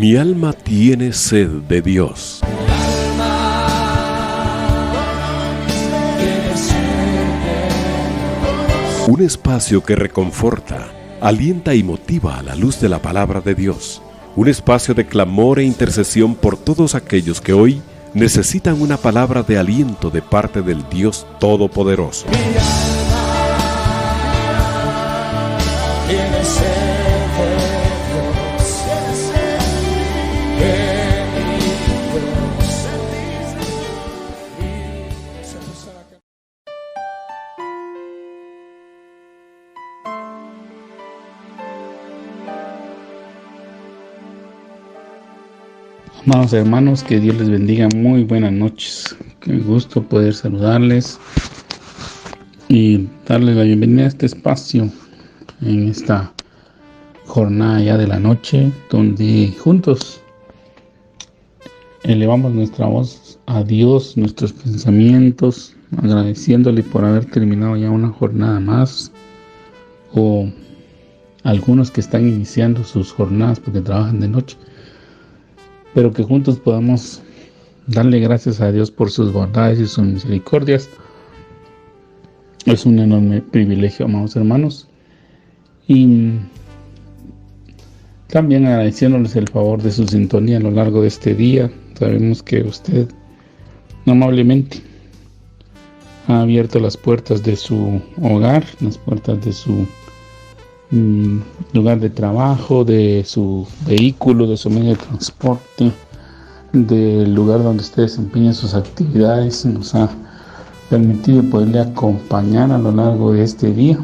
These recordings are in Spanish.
Mi alma tiene sed de Dios. Un espacio que reconforta, alienta y motiva a la luz de la palabra de Dios. Un espacio de clamor e intercesión por todos aquellos que hoy necesitan una palabra de aliento de parte del Dios Todopoderoso. Amados hermanos, que Dios les bendiga. Muy buenas noches. Qué gusto poder saludarles y darles la bienvenida a este espacio en esta jornada ya de la noche, donde juntos elevamos nuestra voz a Dios, nuestros pensamientos, agradeciéndole por haber terminado ya una jornada más, o algunos que están iniciando sus jornadas porque trabajan de noche, pero que juntos podamos darle gracias a Dios por sus bondades y sus misericordias. Es un enorme privilegio, amados hermanos, y también agradeciéndoles el favor de su sintonía a lo largo de este día. Sabemos que usted amablemente ha abierto las puertas de su hogar, las puertas de su lugar de trabajo, de su vehículo, de su medio de transporte, del lugar donde usted desempeña sus actividades. Nos ha permitido poderle acompañar a lo largo de este día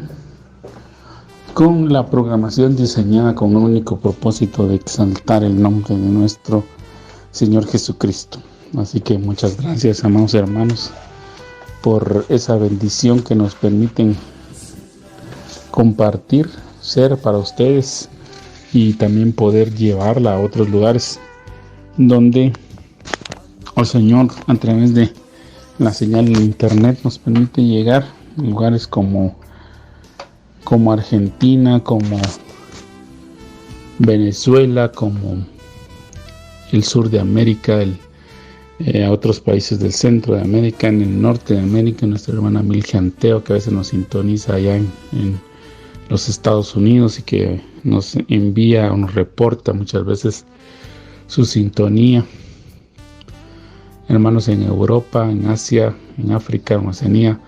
con la programación diseñada con un único propósito de exaltar el nombre de nuestro Señor Jesucristo. Así que muchas gracias, amados hermanos, por esa bendición que nos permiten compartir, ser para ustedes, y también poder llevarla a otros lugares donde el Señor, a través de la señal de internet, nos permite llegar a lugares como Argentina, como Venezuela, como el sur de América, a otros países del centro de América, en el norte de América, nuestra hermana Milgia Anteo, que a veces nos sintoniza allá en los Estados Unidos y que nos envía o nos reporta muchas veces su sintonía. Hermanos en Europa, en Asia, en África, en Oceanía,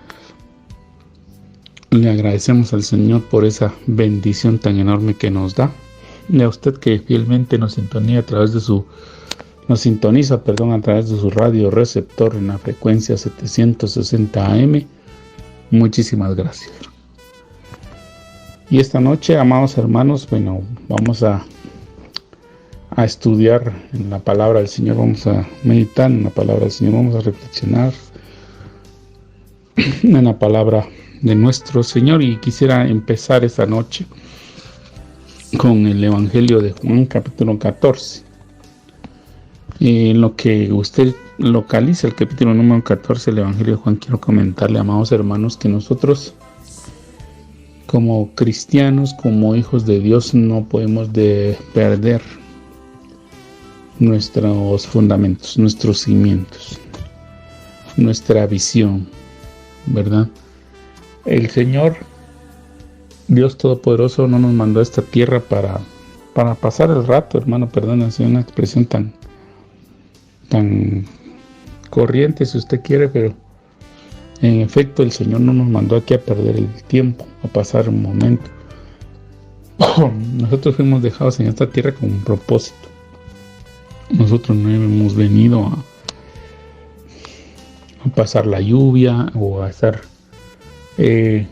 le agradecemos al Señor por esa bendición tan enorme que nos da. Y a usted que fielmente nos sintoniza a través de su radio receptor en la frecuencia 760 AM, muchísimas gracias. Y esta noche, amados hermanos, vamos a estudiar en la palabra del Señor, vamos a meditar en la palabra del Señor, vamos a reflexionar en la palabra de nuestro Señor. Y quisiera empezar esta noche con el Evangelio de Juan, capítulo 14. En lo que usted localiza el capítulo número 14 del Evangelio de Juan, quiero comentarle, amados hermanos, que nosotros como cristianos, como hijos de Dios, no podemos perder nuestros fundamentos, nuestros cimientos, nuestra visión, ¿verdad? El Señor, Dios Todopoderoso, no nos mandó a esta tierra para pasar el rato, hermano, perdónense, una expresión tan corriente, si usted quiere, pero en efecto el Señor no nos mandó aquí a perder el tiempo, a pasar un momento. Nosotros fuimos dejados en esta tierra con un propósito. Nosotros no hemos venido a pasar la lluvia o a estar de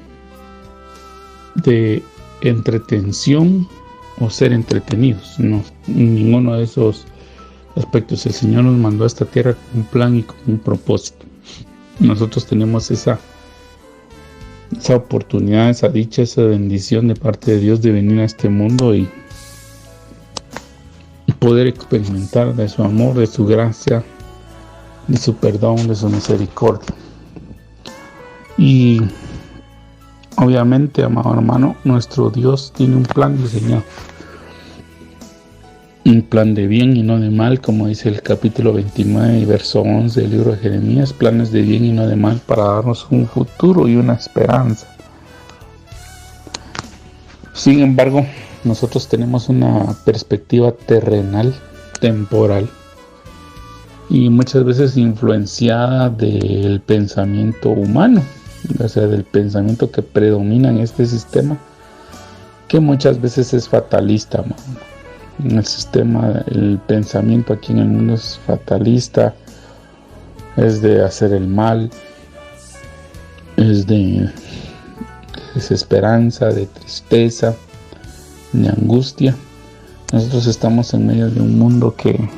entretención o ser entretenidos. No, ninguno de esos aspectos. El Señor nos mandó a esta tierra con un plan y con un propósito. Nosotros tenemos esa oportunidad, esa dicha, esa bendición de parte de Dios de venir a este mundo y poder experimentar de su amor, de su gracia, de su perdón, de su misericordia. Y obviamente, amado hermano, nuestro Dios tiene un plan diseñado. un plan de bien y no de mal, como dice el capítulo 29 y verso 11 del libro de Jeremías, planes de bien y no de mal para darnos un futuro y una esperanza. Sin embargo, nosotros tenemos una perspectiva terrenal, temporal, y muchas veces influenciada del pensamiento humano, o sea, del pensamiento que predomina en este sistema, que muchas veces es fatalista, El sistema, el pensamiento aquí en el mundo es fatalista, es de hacer el mal, es de desesperanza, de tristeza, de angustia. Nosotros estamos en medio de un mundo que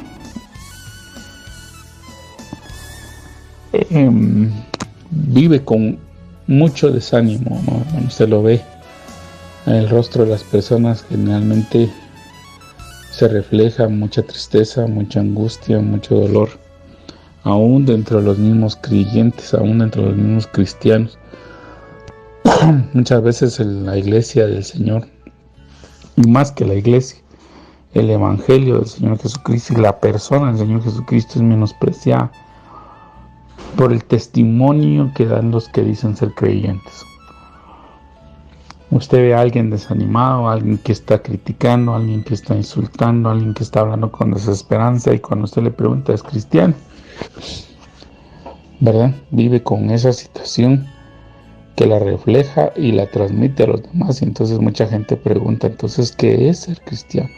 vive con mucho desánimo, ¿no? Usted lo ve en el rostro de las personas, generalmente se refleja mucha tristeza, mucha angustia, mucho dolor, aún dentro de los mismos creyentes, aún dentro de los mismos cristianos. Muchas veces en la iglesia del Señor, y más que la iglesia, el evangelio del Señor Jesucristo y la persona del Señor Jesucristo es menospreciada por el testimonio que dan los que dicen ser creyentes. Usted ve a alguien desanimado, a alguien que está criticando, a alguien que está insultando, a alguien que está hablando con desesperanza, y cuando usted le pregunta, ¿es cristiano? ¿Verdad? Vive con esa situación que la refleja y la transmite a los demás, y entonces mucha gente pregunta, entonces, ¿qué es ser cristiano?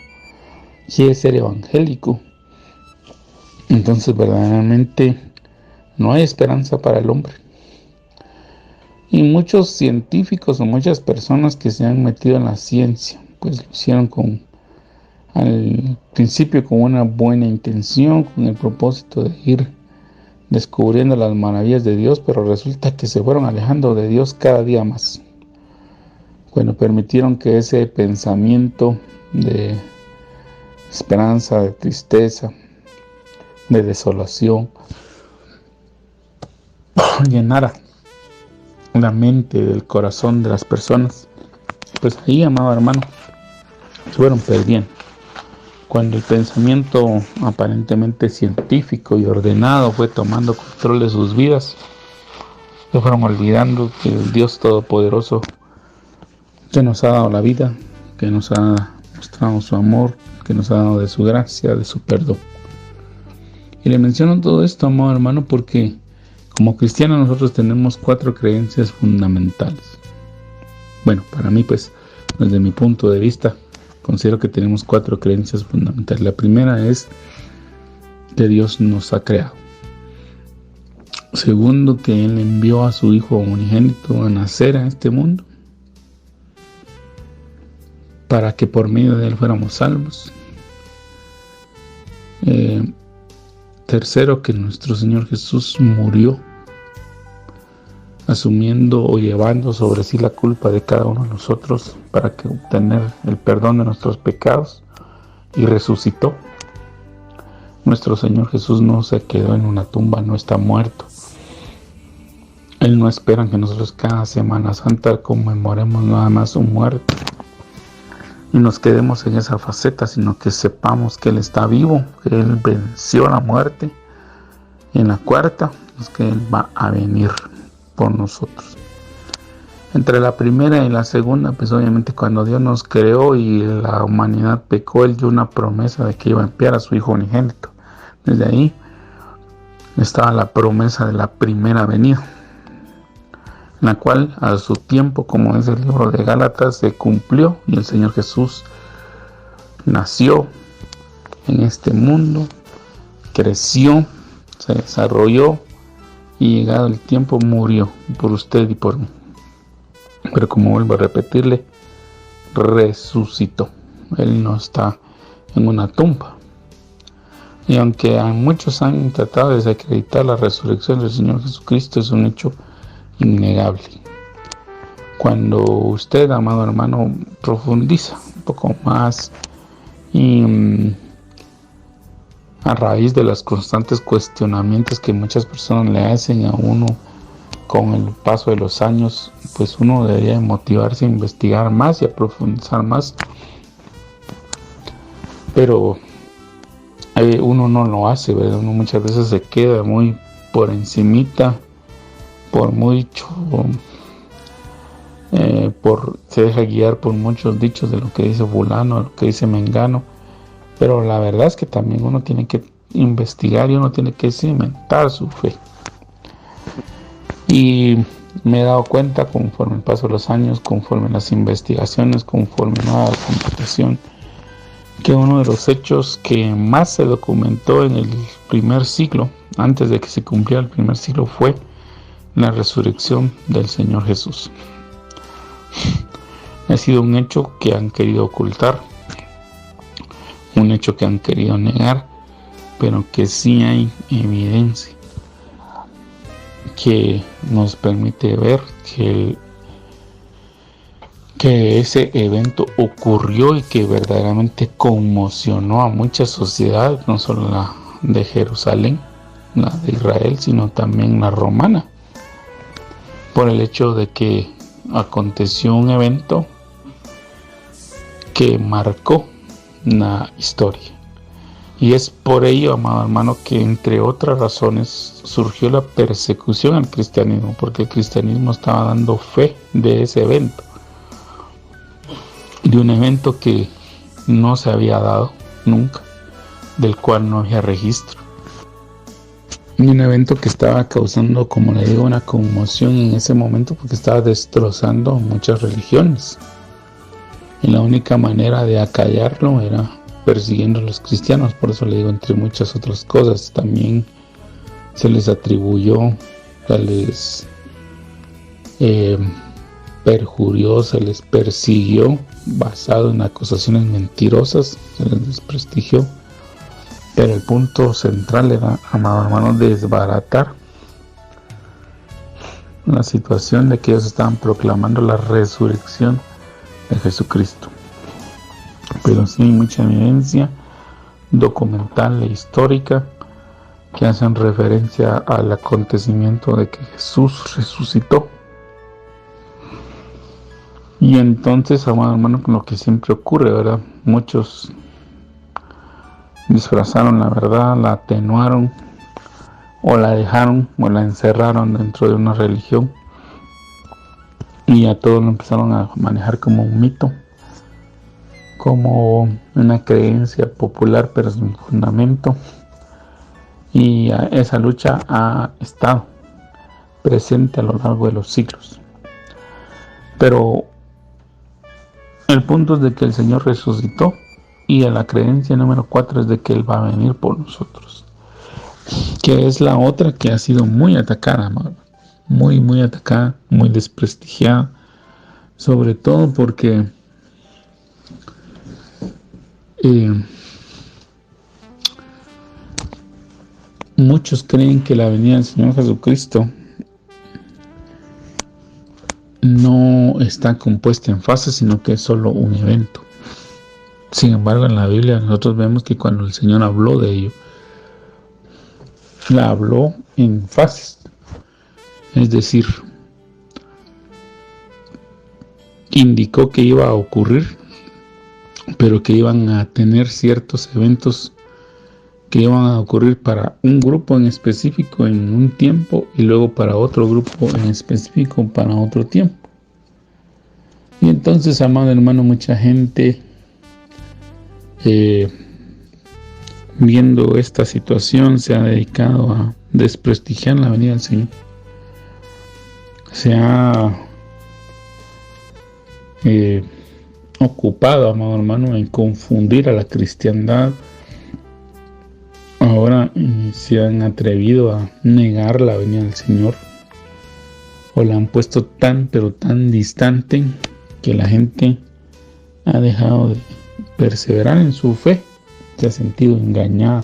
¿Qué es ser evangélico? Entonces, verdaderamente no hay esperanza para el hombre. Y muchos científicos o muchas personas que se han metido en la ciencia, pues lo hicieron al principio con una buena intención, con el propósito de ir descubriendo las maravillas de Dios, pero resulta que se fueron alejando de Dios cada día más. Bueno, permitieron que ese pensamiento de esperanza, de tristeza, de desolación, llenara la mente del corazón de las personas. Pues ahí, amado hermano, se fueron perdiendo. Cuando el pensamiento aparentemente científico y ordenado fue tomando control de sus vidas, se fueron olvidando que el Dios Todopoderoso, que nos ha dado la vida, que nos ha mostrado su amor, que nos ha dado de su gracia, de su perdón. Y le menciono todo esto, amado hermano, porque como cristianos nosotros tenemos 4 creencias fundamentales. Bueno, para mí, pues, desde mi punto de vista, considero que tenemos 4 creencias fundamentales. La primera es que Dios nos ha creado. Segundo, que Él envió a su Hijo unigénito a nacer a este mundo para que por medio de Él fuéramos salvos. Tercero, que nuestro Señor Jesús murió asumiendo o llevando sobre sí la culpa de cada uno de nosotros para que obtener el perdón de nuestros pecados, y resucitó. Nuestro Señor Jesús no se quedó en una tumba, no está muerto. Él no espera que nosotros cada Semana Santa conmemoremos nada más su muerte y nos quedemos en esa faceta, sino que sepamos que Él está vivo, que Él venció la muerte, y en la cuarta es que Él va a venir por nosotros. Entre la primera y la segunda, pues obviamente cuando Dios nos creó y la humanidad pecó, Él dio una promesa de que iba a enviar a su Hijo unigénito. Desde ahí estaba la promesa de la primera venida, en la cual a su tiempo, como es el libro de Gálatas, se cumplió, y el Señor Jesús nació en este mundo, creció, se desarrolló, y llegado el tiempo murió por usted y por mí. Pero como vuelvo a repetirle, resucitó. Él no está en una tumba. Y aunque muchos han tratado de desacreditar la resurrección del Señor Jesucristo, es un hecho innegable. Cuando usted, amado hermano, profundiza un poco más y a raíz de los constantes cuestionamientos que muchas personas le hacen a uno con el paso de los años, pues uno debería motivarse a investigar más y a profundizar más. Pero uno no lo hace, ¿verdad? Uno muchas veces se queda muy por encimita, por mucho, se deja guiar por muchos dichos de lo que dice fulano, lo que dice mengano, pero la verdad es que también uno tiene que investigar y uno tiene que cimentar su fe. Y me he dado cuenta conforme el paso de los años, conforme las investigaciones, conforme nueva computación, que uno de los hechos que más se documentó en el primer siglo, antes de que se cumpliera el primer siglo, fue la resurrección del Señor Jesús. Ha sido un hecho que han querido ocultar, un hecho que han querido negar, pero que sí hay evidencia que nos permite ver que ese evento ocurrió y que verdaderamente conmocionó a muchas sociedades, no solo la de Jerusalén, la de Israel, sino también la romana, por el hecho de que aconteció un evento que marcó la historia. Y es por ello, amado hermano, que entre otras razones surgió la persecución al cristianismo, porque el cristianismo estaba dando fe de ese evento, de un evento que no se había dado nunca, del cual no había registro, y un evento que estaba causando, como le digo, una conmoción en ese momento, porque estaba destrozando muchas religiones, y la única manera de acallarlo era persiguiendo a los cristianos. Por eso le digo, entre muchas otras cosas, también se les atribuyó, se les perjurió, se les persiguió basado en acusaciones mentirosas, se les desprestigió, pero el punto central era, amado hermano, desbaratar la situación de que ellos estaban proclamando la resurrección de Jesucristo. Pero sí hay mucha evidencia documental e histórica que hacen referencia al acontecimiento de que Jesús resucitó. Y entonces, amado hermano, lo que siempre ocurre, ¿verdad? Muchos disfrazaron la verdad, la atenuaron, o la dejaron, o la encerraron dentro de una religión, y a todos lo empezaron a manejar como un mito, como una creencia popular pero sin fundamento, y esa lucha ha estado presente a lo largo de los siglos. Pero el punto es de que el Señor resucitó, y la creencia número 4 es de que Él va a venir por nosotros, que es la otra que ha sido muy atacada, muy atacada, muy desprestigiada, sobre todo porque muchos creen que la venida del Señor Jesucristo no está compuesta en fases, sino que es solo un evento. Sin embargo, en la Biblia nosotros vemos que cuando el Señor habló de ello, la habló en fases, es decir, indicó que iba a ocurrir, pero que iban a tener ciertos eventos que iban a ocurrir para un grupo en específico en un tiempo, y luego para otro grupo en específico para otro tiempo. Y entonces, amado hermano, mucha gente viendo esta situación se ha dedicado a desprestigiar la venida del Señor. Se ha ocupado, amado hermano, en confundir a la cristiandad. Ahora se han atrevido a negar la venida del Señor, o la han puesto pero tan distante que la gente ha dejado de perseverar en su fe, se ha sentido engañada.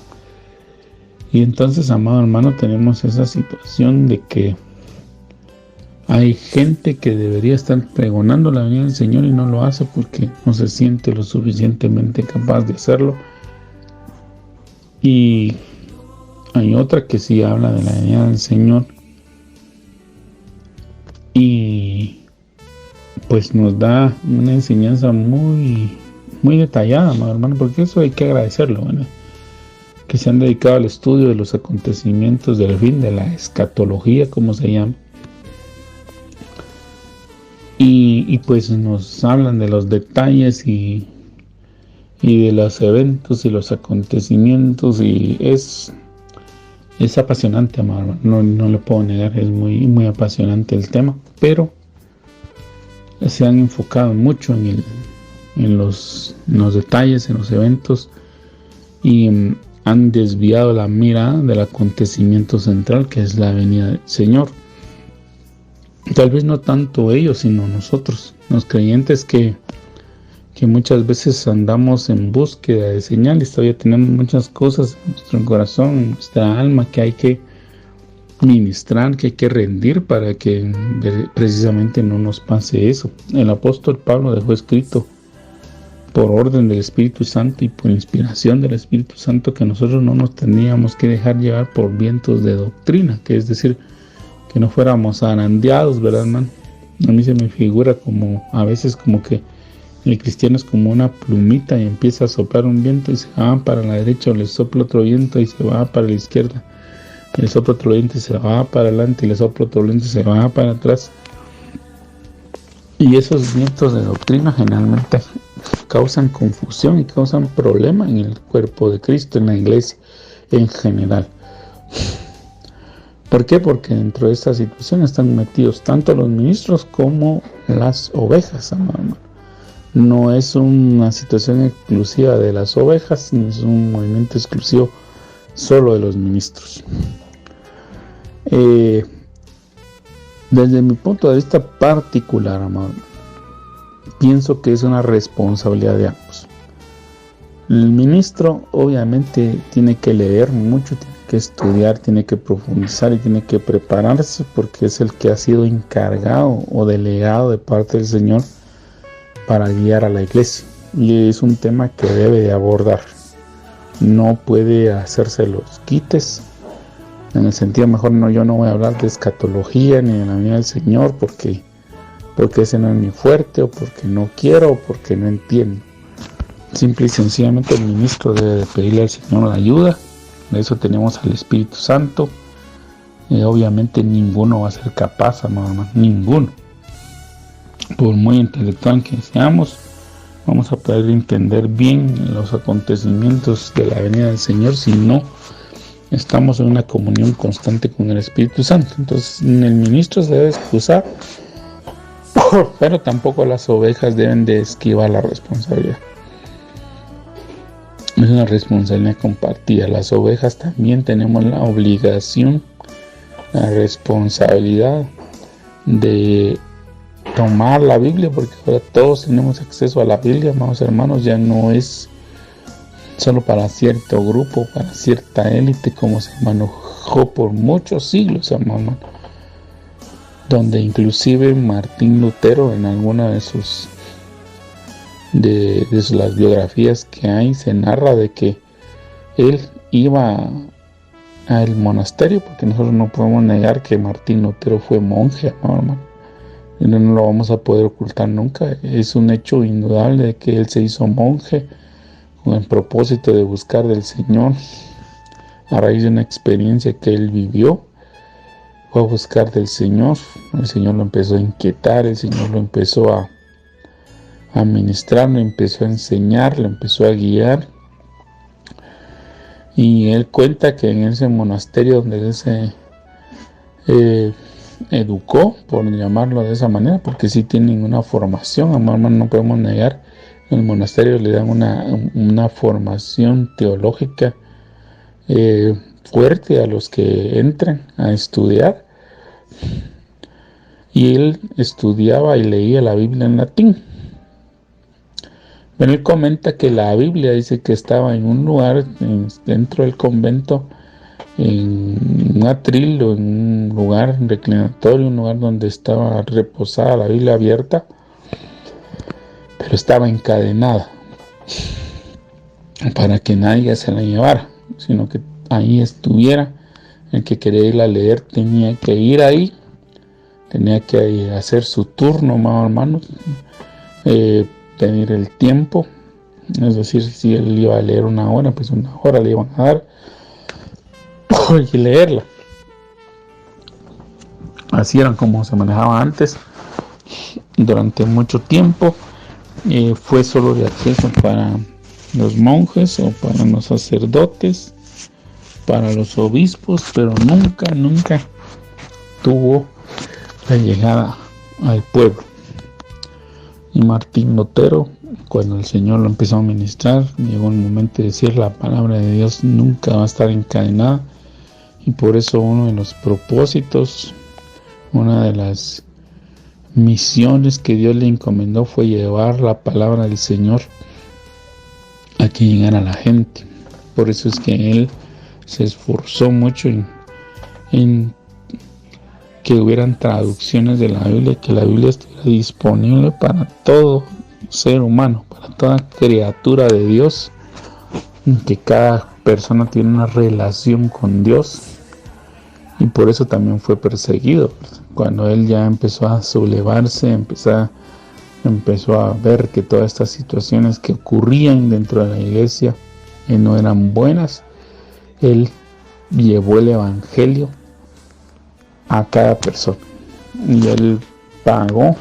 Y entonces, amado hermano, tenemos esa situación de que hay gente que debería estar pregonando la venida del Señor y no lo hace porque no se siente lo suficientemente capaz de hacerlo. Y hay otra que sí habla de la venida del Señor y pues nos da una enseñanza muy detallada, hermano, porque eso hay que agradecerlo, ¿verdad? Que que se han dedicado al estudio de los acontecimientos del fin, de la escatología, como se llama. Y pues nos hablan de los detalles y de los eventos y los acontecimientos, y es apasionante, amado. No le puedo negar, es muy, muy apasionante el tema, pero se han enfocado mucho en los detalles, en los eventos, y han desviado la mirada del acontecimiento central, que es la venida del Señor. Tal vez no tanto ellos, sino nosotros, los creyentes, que muchas veces andamos en búsqueda de señales. Todavía tenemos muchas cosas en nuestro corazón, en nuestra alma, que hay que ministrar, que hay que rendir para que precisamente no nos pase eso. El apóstol Pablo dejó escrito, por orden del Espíritu Santo y por inspiración del Espíritu Santo, que nosotros no nos teníamos que dejar llevar por vientos de doctrina, que es decir, que no fuéramos zarandeados, ¿verdad, hermano? A mí se me figura como, a veces, como que el cristiano es como una plumita y empieza a soplar un viento y se va para la derecha, o le sopla otro viento y se va para la izquierda, y le sopla otro viento y se va para adelante, y le sopla otro viento y se va para atrás. Y esos vientos de doctrina generalmente causan confusión y causan problema en el cuerpo de Cristo, en la iglesia en general. ¿Por qué? Porque dentro de esta situación están metidos tanto los ministros como las ovejas, amado. No es una situación exclusiva de las ovejas, ni es un movimiento exclusivo solo de los ministros. Desde mi punto de vista particular, amado, pienso que es una responsabilidad de ambos. El ministro obviamente tiene que leer mucho, tiene que estudiar, tiene que profundizar y tiene que prepararse, porque es el que ha sido encargado o delegado de parte del Señor para guiar a la iglesia, y es un tema que debe de abordar. No puede hacerse los quites, en el sentido, mejor yo no voy a hablar de escatología ni de la venida del Señor porque ese no es mi fuerte, o porque no quiero, o porque no entiendo. Simple y sencillamente el ministro debe de pedirle al Señor la ayuda. De eso tenemos al Espíritu Santo. Obviamente ninguno va a ser capaz, amado, ninguno. Por muy intelectual que seamos, vamos a poder entender bien los acontecimientos de la venida del Señor si no estamos en una comunión constante con el Espíritu Santo. Entonces el ministro se debe excusar, pero tampoco las ovejas deben de esquivar la responsabilidad. Es una responsabilidad compartida. Las ovejas también tenemos la obligación, la responsabilidad de tomar la Biblia, porque ahora todos tenemos acceso a la Biblia, amados hermanos. Ya no es solo para cierto grupo, para cierta élite, como se manejó por muchos siglos, hermano, donde inclusive Martín Lutero, en alguna de sus las biografías que hay, se narra de que él iba al monasterio, porque nosotros no podemos negar que Martín Lutero fue monje, hermano, y no lo vamos a poder ocultar nunca. Es un hecho indudable de que él se hizo monje con el propósito de buscar del Señor. A raíz de una experiencia que él vivió, fue a buscar del Señor. El Señor lo empezó a inquietar, el Señor lo empezó a ministrar, lo empezó a enseñar, lo empezó a guiar. Y él cuenta que en ese monasterio donde él se educó, por llamarlo de esa manera, porque sí tienen una formación, hermano, no podemos negar. En el monasterio le dan una formación teológica fuerte a los que entran a estudiar. Y él estudiaba y leía la Biblia en latín. Pero él comenta que la Biblia dice que estaba en un lugar dentro del convento, en un atril o en un lugar reclinatorio, un lugar donde estaba reposada la Biblia abierta, pero estaba encadenada para que nadie se la llevara, sino que ahí estuviera. El que quería irla a leer tenía que ir ahí, tenía que hacer su turno, hermanos, tener el tiempo Es decir, si él iba a leer 1 hora, pues 1 hora le iban a dar y leerla. Así era como se manejaba antes. Durante mucho tiempo fue solo de acceso para los monjes o para los sacerdotes, para los obispos, pero nunca tuvo la llegada al pueblo. Y Martín Lutero, cuando el Señor lo empezó a ministrar, llegó el momento de decir: la palabra de Dios nunca va a estar encadenada. Y por eso uno de los propósitos, una de las misiones que Dios le encomendó fue llevar la palabra del Señor a que llegara a la gente. Por eso es que él se esforzó mucho en que hubieran traducciones de la Biblia, que la Biblia estuviera disponible para todo ser humano, para toda criatura de Dios, que cada persona tiene una relación con Dios. Y por eso también fue perseguido. Cuando él ya empezó a sublevarse, empezó a ver que todas estas situaciones que ocurrían dentro de la iglesia no eran buenas, él llevó el evangelio a cada persona y él pagó,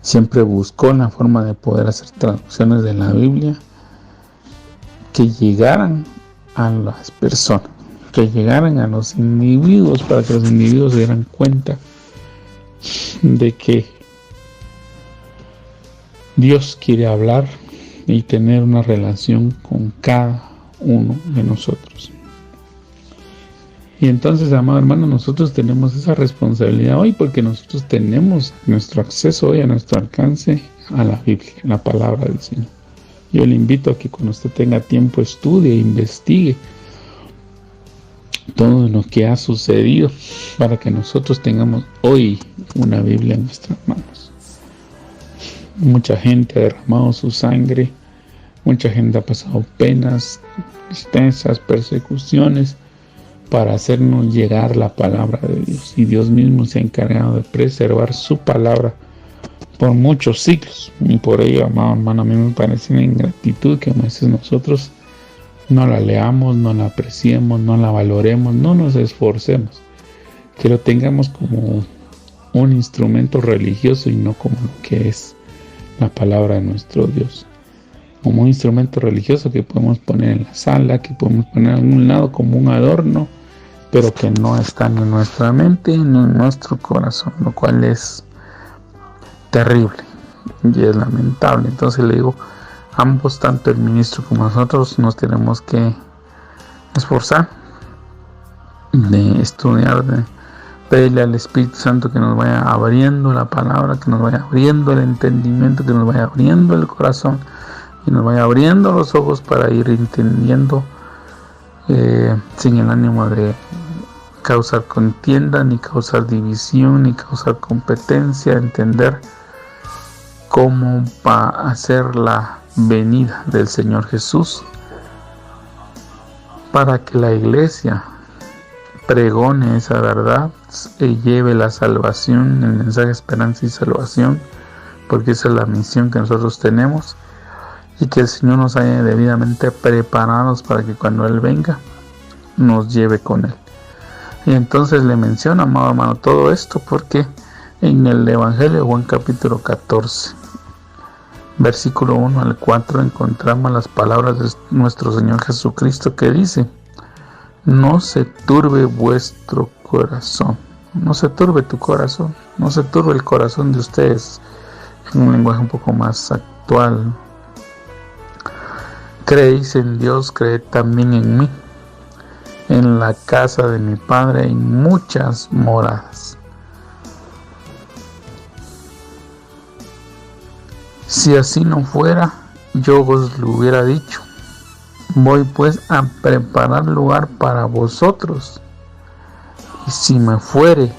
siempre buscó la forma de poder hacer traducciones de la Biblia que llegaran a las personas, que llegaran a los individuos, para que los individuos se dieran cuenta de que Dios quiere hablar y tener una relación con cada uno de nosotros. Y entonces, amado hermano, nosotros tenemos esa responsabilidad hoy, porque nosotros tenemos nuestro acceso hoy, a nuestro alcance, a la Biblia, la palabra del Señor. Yo le invito a que cuando usted tenga tiempo estudie, investigue todo lo que ha sucedido, para que nosotros tengamos hoy una Biblia en nuestras manos. Mucha gente ha derramado su sangre, mucha gente ha pasado penas, tristezas, persecuciones, para hacernos llegar la palabra de Dios. Y Dios mismo se ha encargado de preservar su palabra por muchos siglos. Y por ello, amado hermano, a mí me parece una ingratitud que a veces nosotros no la leamos, no la apreciemos, no la valoremos, no nos esforcemos, que lo tengamos como un instrumento religioso y no como lo que es la palabra de nuestro Dios. Como un instrumento religioso que podemos poner en la sala, que podemos poner en algún lado como un adorno, pero que no está ni en nuestra mente ni en nuestro corazón, lo cual es terrible y es lamentable. Entonces le digo, ambos, tanto el ministro como nosotros, nos tenemos que esforzar de estudiar, de pedirle al Espíritu Santo que nos vaya abriendo la palabra, que nos vaya abriendo el entendimiento, que nos vaya abriendo el corazón y nos vaya abriendo los ojos para ir entendiendo, sin el ánimo de causar contienda, ni causar división, ni causar competencia, entender cómo va a ser la venida del Señor Jesús, para que la iglesia pregone esa verdad y lleve la salvación, el mensaje de esperanza y salvación, porque esa es la misión que nosotros tenemos, y que el Señor nos haya debidamente preparados para que cuando Él venga nos lleve con Él. Y entonces le menciona, amado hermano, todo esto porque en el Evangelio de Juan capítulo 14, versículo 1 al 4, encontramos las palabras de nuestro Señor Jesucristo, que dice: no se turbe vuestro corazón, no se turbe tu corazón, no se turbe el corazón de ustedes, en un lenguaje un poco más actual. Creéis en Dios, creed también en mí. En la casa de mi Padre hay muchas moradas. Si así no fuera, yo os lo hubiera dicho. Voy pues a preparar lugar para vosotros. Y si me fuere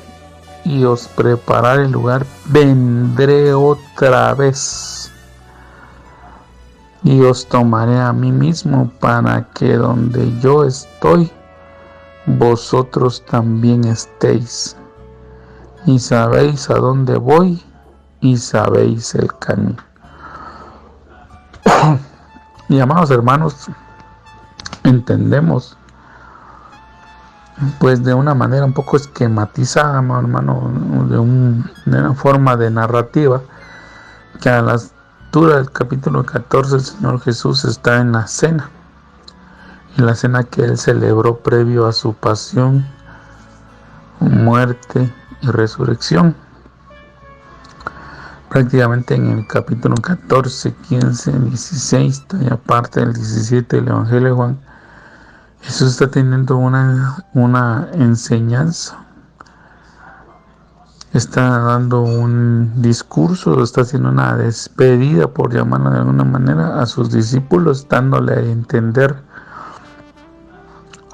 y os preparare lugar, vendré otra vez y os tomaré a mí mismo, para que donde yo estoy, vosotros también estéis. Y sabéis a dónde voy, y sabéis el camino. Y amados hermanos, entendemos pues de una manera un poco esquematizada, amado hermano, de una forma de narrativa, que a la altura del capítulo 14 el Señor Jesús está en la cena que Él celebró previo a su pasión, muerte y resurrección. Prácticamente en el capítulo 14, 15, 16 y aparte del 17 del Evangelio de Juan, Jesús está teniendo una enseñanza, está dando un discurso, está haciendo una despedida, por llamarlo de alguna manera, a sus discípulos, dándole a entender,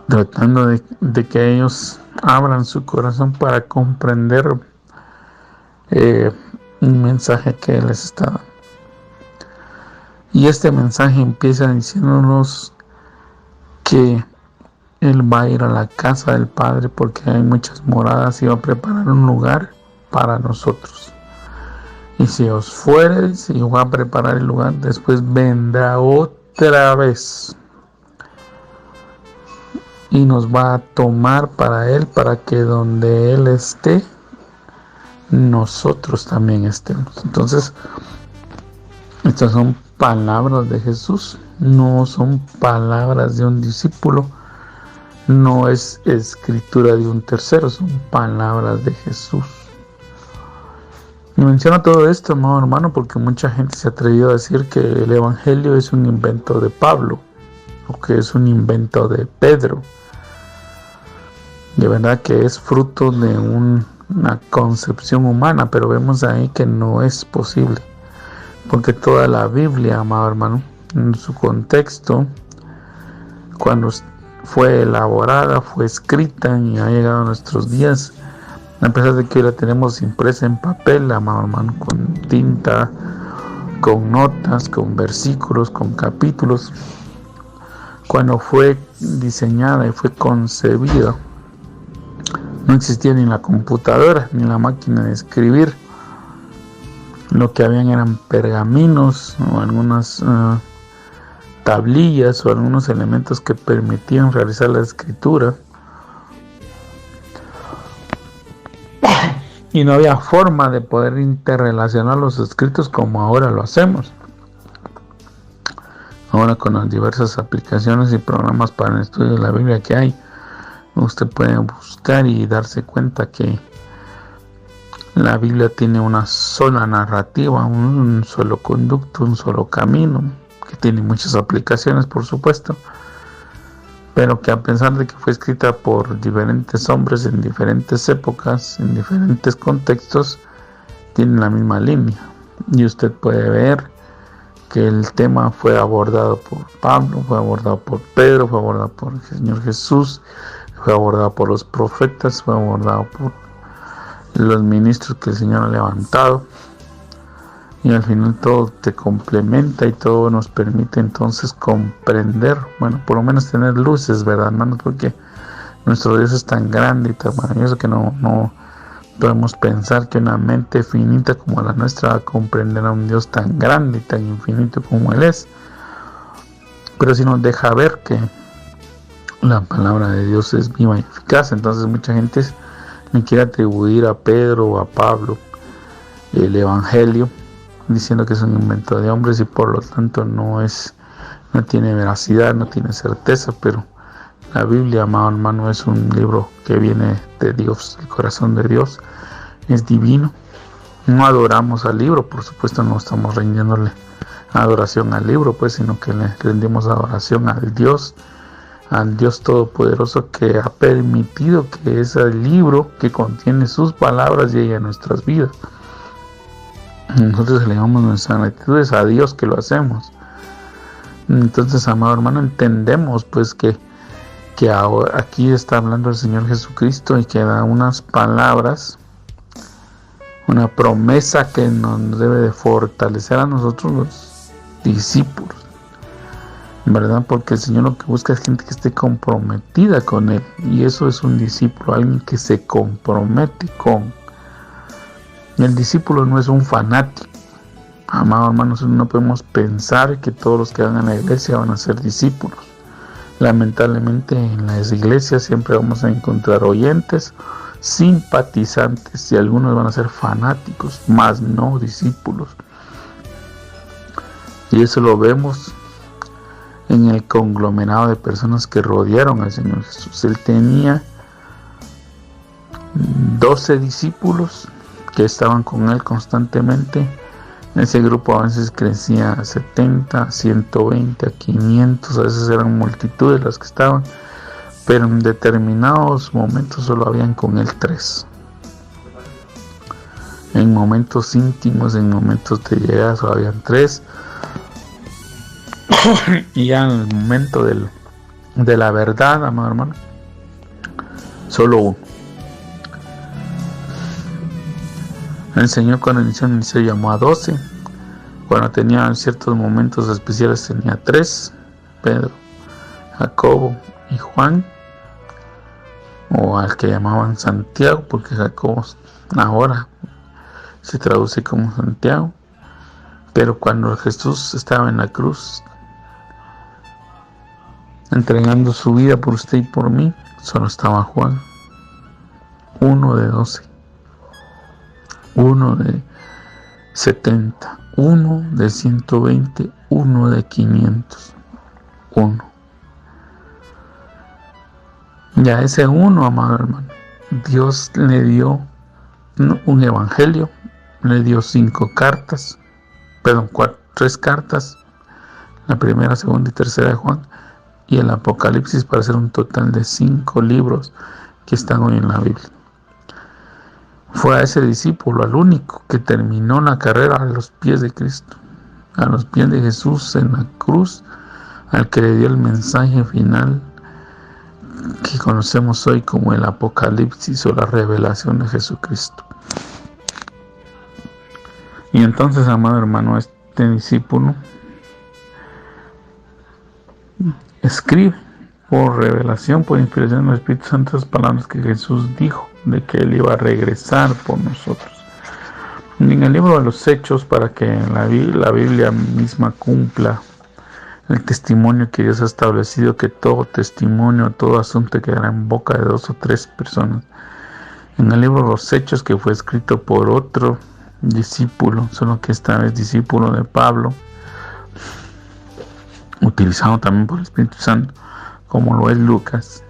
tratando de que ellos abran su corazón para comprender un mensaje que Él les está dando. Y este mensaje empieza diciéndonos que Él va a ir a la casa del Padre porque hay muchas moradas y va a preparar un lugar para nosotros. Y si os fuereis y va a preparar el lugar, después vendrá otra vez y nos va a tomar para Él, para que donde Él esté, nosotros también estemos. Entonces, estas son palabras de Jesús, no son palabras de un discípulo, no es escritura de un tercero, son palabras de Jesús. Y menciono todo esto, amado hermano, porque mucha gente se ha atrevido a decir que el Evangelio es un invento de Pablo, o que es un invento de Pedro. De verdad que es fruto de una concepción humana, pero vemos ahí que no es posible, porque toda la Biblia, amado hermano, en su contexto, cuando fue elaborada, fue escrita y ha llegado a nuestros días, a pesar de que hoy la tenemos impresa en papel, amado hermano, con tinta, con notas, con versículos, con capítulos, cuando fue diseñada y fue concebida, no existía ni la computadora ni la máquina de escribir. Lo que habían eran pergaminos o algunas tablillas o algunos elementos que permitían realizar la escritura. Y no había forma de poder interrelacionar los escritos como ahora lo hacemos. Ahora con las diversas aplicaciones y programas para el estudio de la Biblia que hay, usted puede buscar y darse cuenta que la Biblia tiene una sola narrativa, un solo conducto, un solo camino, que tiene muchas aplicaciones, por supuesto, pero que a pesar de que fue escrita por diferentes hombres en diferentes épocas, en diferentes contextos, tiene la misma línea. Y usted puede ver que el tema fue abordado por Pablo, fue abordado por Pedro, fue abordado por el Señor Jesús, fue abordado por los profetas, fue abordado por los ministros que el Señor ha levantado, y al final todo te complementa y todo nos permite entonces comprender, bueno, por lo menos tener luces, ¿verdad, hermanos? Porque nuestro Dios es tan grande y tan maravilloso que no podemos pensar que una mente finita como la nuestra va a comprender a un Dios tan grande y tan infinito como Él es. Pero si nos deja ver que la palabra de Dios es viva y eficaz, entonces mucha gente le quiere atribuir a Pedro o a Pablo el Evangelio, diciendo que es un invento de hombres y por lo tanto no tiene veracidad, no tiene certeza. Pero la Biblia, amado hermano, es un libro que viene de Dios, el corazón de Dios, es divino. No adoramos al libro, por supuesto, no estamos rindiéndole adoración al libro, pues, sino que le rendimos adoración al Dios Todopoderoso, que ha permitido que ese libro que contiene sus palabras llegue a nuestras vidas. Nosotros elevamos nuestras actitudes a Dios que lo hacemos. Entonces, amado hermano, entendemos pues que ahora aquí está hablando el Señor Jesucristo y que da unas palabras, una promesa que nos debe de fortalecer a nosotros los discípulos, ¿verdad? Porque el Señor lo que busca es gente que esté comprometida con Él, y eso es un discípulo, alguien que se compromete con. El discípulo no es un fanático, Amados hermanos, no podemos pensar que todos los que van a la iglesia van a ser discípulos. Lamentablemente en las iglesias siempre vamos a encontrar oyentes, simpatizantes, y algunos van a ser fanáticos, más no discípulos. Y eso lo vemos en el conglomerado de personas que rodearon al Señor Jesús. Él tenía 12 discípulos que estaban con él constantemente. Ese grupo a veces crecía a 70, a 120, a 500, a veces eran multitudes las que estaban, pero en determinados momentos solo habían con él 3. En momentos íntimos, en momentos de llegada solo habían 3. Y ya en el momento de la verdad, amado hermano, solo 1. El Señor cuando inició el ministerio llamó a 12. Cuando tenía ciertos momentos especiales tenía 3. Pedro, Jacobo y Juan. O al que llamaban Santiago, porque Jacobo ahora se traduce como Santiago. Pero cuando Jesús estaba en la cruz, entregando su vida por usted y por mí, solo estaba Juan. 1 de 12. 1 de 70, 1 de 120, 1 de 500, 1. Y a ese 1, amado hermano, Dios le dio un evangelio, le dio 3 cartas, la primera, segunda y tercera de Juan, y el Apocalipsis, para hacer un total de 5 libros que están hoy en la Biblia. Fue a ese discípulo, al único que terminó la carrera a los pies de Cristo, a los pies de Jesús en la cruz, al que le dio el mensaje final que conocemos hoy como el Apocalipsis o la revelación de Jesucristo. Y entonces, amado hermano, este discípulo escribe por revelación, por inspiración del Espíritu Santo, las palabras que Jesús dijo de que Él iba a regresar por nosotros. Y en el libro de los Hechos, para que la Biblia misma cumpla el testimonio que Dios ha establecido, que todo testimonio, todo asunto quedará en boca de 2 o 3 personas. En el libro de los Hechos, que fue escrito por otro discípulo, solo que esta vez discípulo de Pablo, utilizado también por el Espíritu Santo, como lo es Lucas.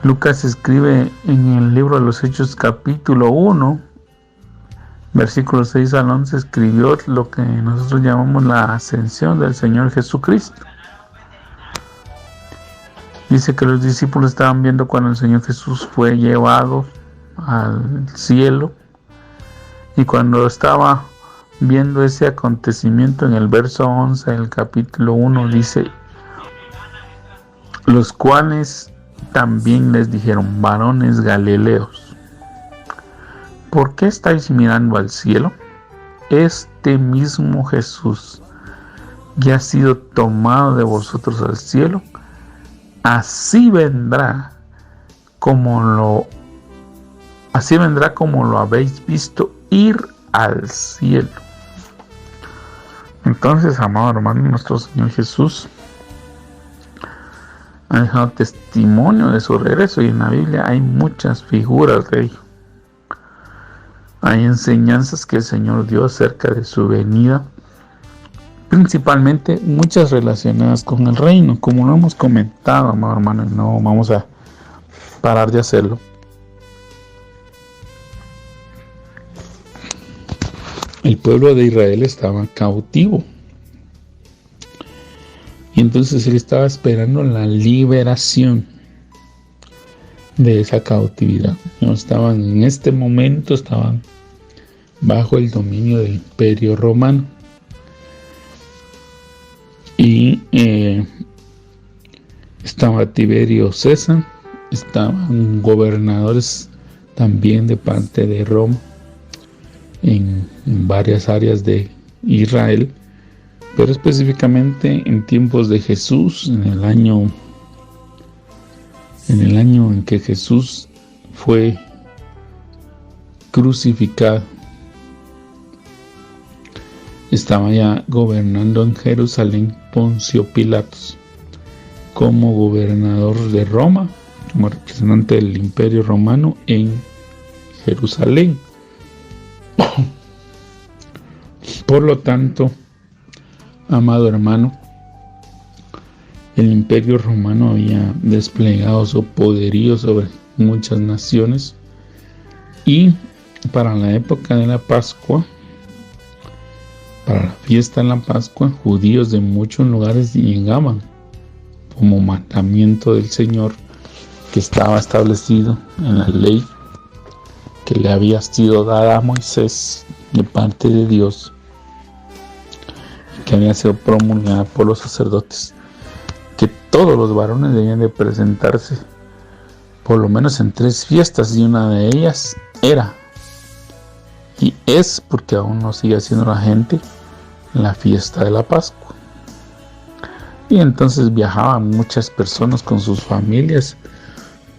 Lucas escribe en el libro de los Hechos capítulo 1, versículos 6 al 11, escribió lo que nosotros llamamos la ascensión del Señor Jesucristo. Dice que los discípulos estaban viendo cuando el Señor Jesús fue llevado al cielo, y cuando estaba viendo ese acontecimiento, en el verso 11 del capítulo 1 dice: los cuales también les dijeron: varones galileos, ¿por qué estáis mirando al cielo? Este mismo Jesús ya ha sido tomado de vosotros al cielo, así vendrá como lo habéis visto ir al cielo. Entonces, amado hermano, nuestro Señor Jesús ha dejado testimonio de su regreso, y en la Biblia hay muchas figuras de ello. Hay enseñanzas que el Señor dio acerca de su venida, principalmente muchas relacionadas con el reino, como lo hemos comentado, amado hermano, y no vamos a parar de hacerlo. El pueblo de Israel estaba cautivo, y entonces él estaba esperando la liberación de esa cautividad. No estaban en este momento, estaban bajo el dominio del Imperio Romano, y estaba Tiberio César, estaban gobernadores también de parte de Roma en varias áreas de Israel, pero específicamente en tiempos de Jesús, en el año en que Jesús fue crucificado, estaba ya gobernando en Jerusalén Poncio Pilatos como gobernador de Roma, como representante del Imperio Romano en Jerusalén. Por lo tanto, amado hermano, el Imperio Romano había desplegado su poderío sobre muchas naciones, y para la época de la Pascua, para la fiesta de la Pascua, judíos de muchos lugares llegaban como mandamiento del Señor, que estaba establecido en la ley que le había sido dada a Moisés de parte de Dios, que había sido promulgada por los sacerdotes, que todos los varones debían de presentarse por lo menos en 3 fiestas, y una de ellas era, y es porque aún no sigue haciendo la gente, la fiesta de la Pascua. Y entonces viajaban muchas personas con sus familias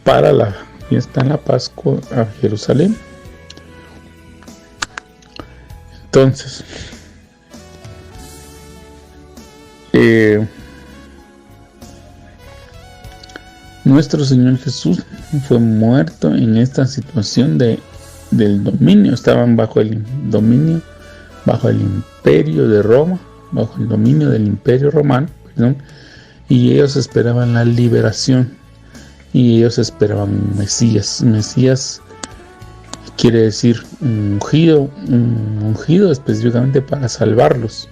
para la fiesta de la Pascua a Jerusalén. Entonces, nuestro Señor Jesús fue muerto en esta situación del dominio. Estaban bajo el dominio, bajo el imperio de Roma, bajo el dominio del imperio romano, y ellos esperaban la liberación, y ellos esperaban un Mesías. Mesías quiere decir un ungido específicamente para salvarlos.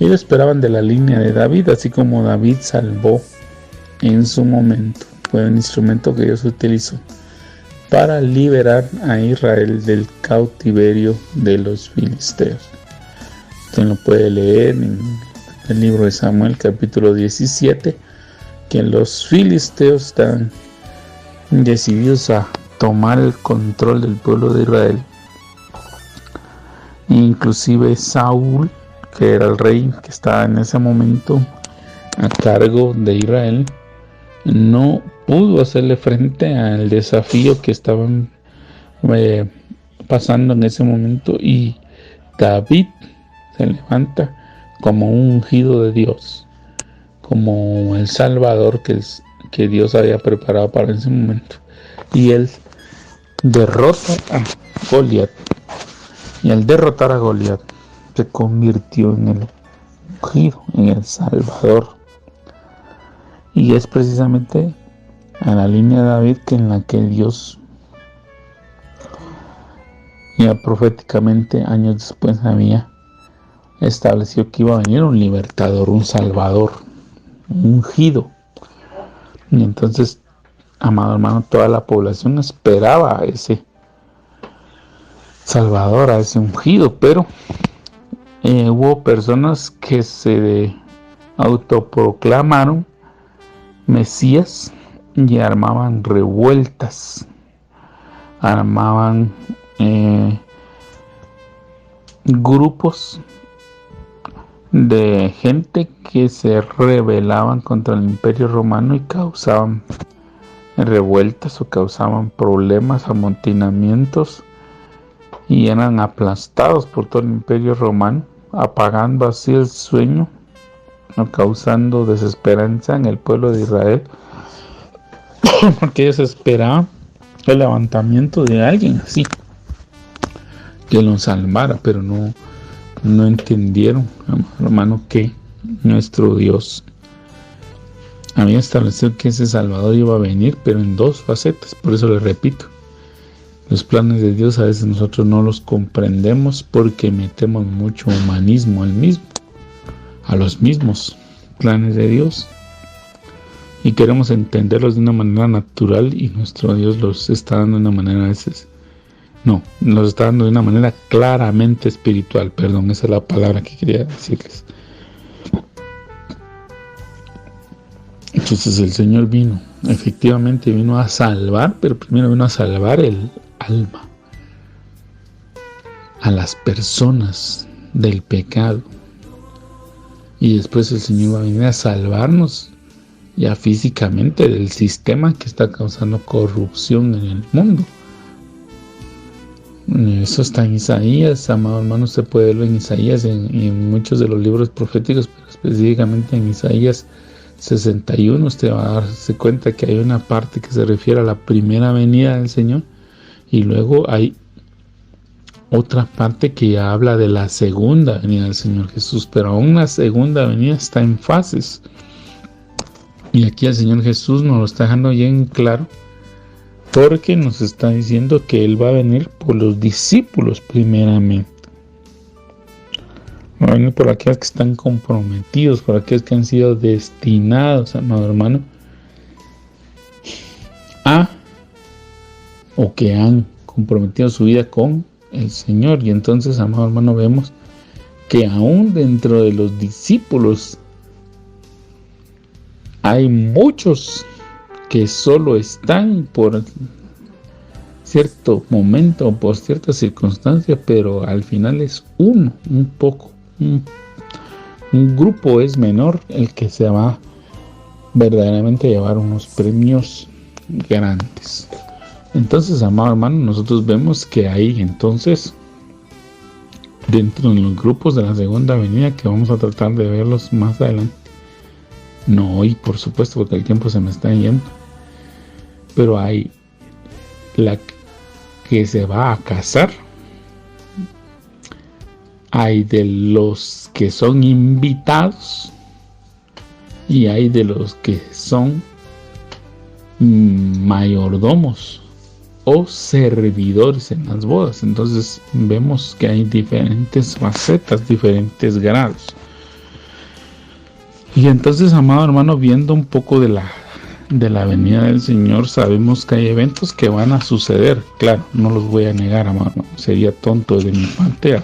Ellos esperaban de la línea de David, así como David salvó en su momento. Fue un instrumento que Dios utilizó para liberar a Israel del cautiverio de los filisteos. Usted lo puede leer en el libro de Samuel, capítulo 17, que los filisteos están decididos a tomar el control del pueblo de Israel. Inclusive Saúl, que era el rey que estaba en ese momento a cargo de Israel, no pudo hacerle frente al desafío que estaban pasando en ese momento, y David se levanta como un ungido de Dios, como el Salvador que Dios había preparado para ese momento, y él derrota a Goliat, y al derrotar a Goliat se convirtió en el ungido, en el Salvador. Y es precisamente a la línea de David en la que Dios ya proféticamente años después había establecido que iba a venir un libertador, un salvador, un ungido. Y entonces, amado hermano, toda la población esperaba a ese salvador, a ese ungido, pero hubo personas que se autoproclamaron Mesías y armaban revueltas, armaban grupos de gente que se rebelaban contra el Imperio Romano y causaban revueltas o causaban problemas, amotinamientos, y eran aplastados por todo el Imperio Romano, apagando así el sueño, causando desesperanza en el pueblo de Israel, porque ellos esperaban el levantamiento de alguien así que los salvara, pero no entendieron, hermano, que nuestro Dios había establecido que ese Salvador iba a venir, pero en 2 facetas. Por eso le repito, los planes de Dios a veces nosotros no los comprendemos porque metemos mucho humanismo a los mismos planes de Dios, y queremos entenderlos de una manera natural, y nuestro Dios los está dando de una manera los está dando de una manera claramente espiritual. Perdón, esa es la palabra que quería decirles. Entonces el Señor efectivamente vino a salvar, pero primero vino a salvar el alma, a las personas del pecado, y después el Señor va a venir a salvarnos ya físicamente del sistema que está causando corrupción en el mundo. Eso está en Isaías, amado hermano, usted puede verlo en Isaías, en muchos de los libros proféticos, pero específicamente en Isaías 61, usted va a darse cuenta que hay una parte que se refiere a la primera venida del Señor, y luego hay otra parte que ya habla de la segunda venida del Señor Jesús, pero aún la segunda venida está en fases. Y aquí el Señor Jesús nos lo está dejando bien claro, porque nos está diciendo que Él va a venir por los discípulos primeramente. Va a venir por aquellos que están comprometidos, por aquellos que han sido destinados, amado hermano, o que han comprometido su vida con el Señor. Y entonces, amado hermano, vemos que aún dentro de los discípulos hay muchos que solo están por cierto momento o por cierta circunstancia, pero al final es un grupo es menor el que se va verdaderamente a llevar unos premios grandes. Entonces, amado hermano, nosotros vemos que hay entonces dentro de los grupos de la segunda venida, que vamos a tratar de verlos más adelante, no hoy por supuesto porque el tiempo se me está yendo, pero hay la que se va a casar, hay de los que son invitados y hay de los que son mayordomos o servidores en las bodas. Entonces vemos que hay diferentes facetas, diferentes grados. Y entonces, amado hermano, viendo un poco de la venida del Señor, sabemos que hay eventos que van a suceder. Claro, no los voy a negar, amado hermano. Sería tonto de mi parte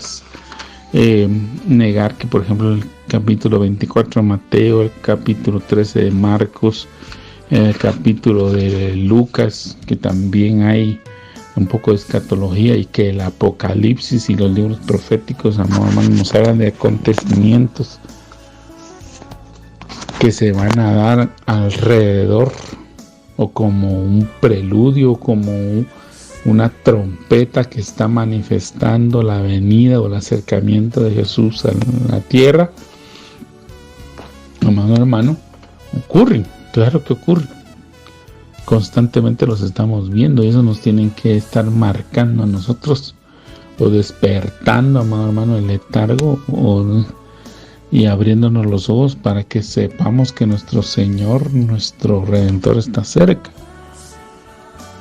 negar que, por ejemplo, el capítulo 24 de Mateo, el capítulo 13 de Marcos, el capítulo de Lucas, que también hay un poco de escatología, y que el Apocalipsis y los libros proféticos, amado hermano, nos hablan de acontecimientos que se van a dar alrededor, o como un preludio, como una trompeta que está manifestando la venida o el acercamiento de Jesús a la tierra. Amado hermano, ocurren, claro que ocurren. Constantemente los estamos viendo, y eso nos tienen que estar marcando a nosotros, o despertando, amado hermano, el letargo, y abriéndonos los ojos para que sepamos que nuestro Señor, nuestro Redentor, está cerca.